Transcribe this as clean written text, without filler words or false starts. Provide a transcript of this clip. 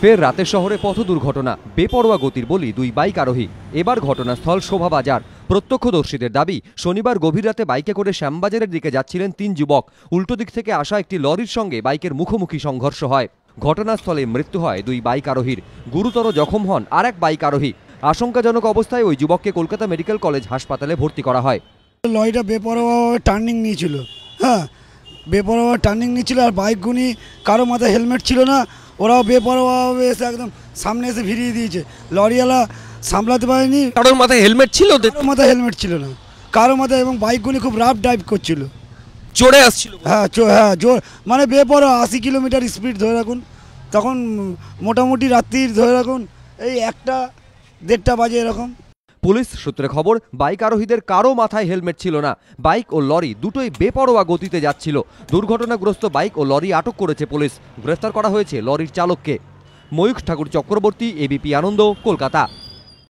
ফের রাতের শহরে পথ দুর্ঘটনা, বেপরোয়া গতির বলি দুই বাইক আরোহী। এবার ঘটনাস্থল শোভাবাজার। প্রত্যক্ষদর্শীদের দাবি, শনিবার গভীর রাতে বাইকে করে শ্যামবাজারের দিকে যাচ্ছিলেন তিন যুবক। উল্টো দিক থেকে আসা একটি লরির সঙ্গে বাইকের মুখোমুখি সংঘর্ষ হয়। ঘটনাস্থলে মৃত্যু হয় দুই বাইক আরোহীর। গুরুতর জখম হন আরেক বাইক আরোহী। আশঙ্কাজনক অবস্থায় ওই যুবককে কলকাতা মেডিকেল কলেজ হাসপাতালে ভর্তি করা হয়। লরিটা বেপরোয়াভাবে টার্নিং নিয়েছিল, হ্যাঁ বেপরোয়া টার্নিং নিয়েছিল। আর বাইকগুলি কারো মাথায় হেলমেট ছিল না, ওরাও বেপরোয়াভাবে এসে একদম সামনে এসে ভিড়িয়ে দিয়েছে। লরিওয়ালা সামলাতে পারেনি। কারোর মাথায় হেলমেট ছিল? কারো মাথায় হেলমেট ছিল না, কারো মাথায়। এবং বাইকগুলি খুব রাফ ড্রাইভ করছিল, জোরে আসছিল। হ্যাঁ হ্যাঁ জোর, মানে বেপরোয়া 80 কিলোমিটার স্পিড ধরে রাখুন। তখন মোটামুটি রাত্রির ধরে রাখুন এই 1টা-1:30 বাজে এরকম। পুলিশ সূত্রে খবর, বাইক আরোহীদের কারো মাথায় হেলমেট ছিল না। বাইক ও লরি দুটোই বেপরোয়া গতিতে যাচ্ছিল। দুর্ঘটনাগ্রস্ত বাইক ও লরি আটক করেছে পুলিশ। গ্রেফতার করা হয়েছে লরির চালককে। ময়ূখ ঠাকুর চক্রবর্তী, এবিপি আনন্দ, কলকাতা।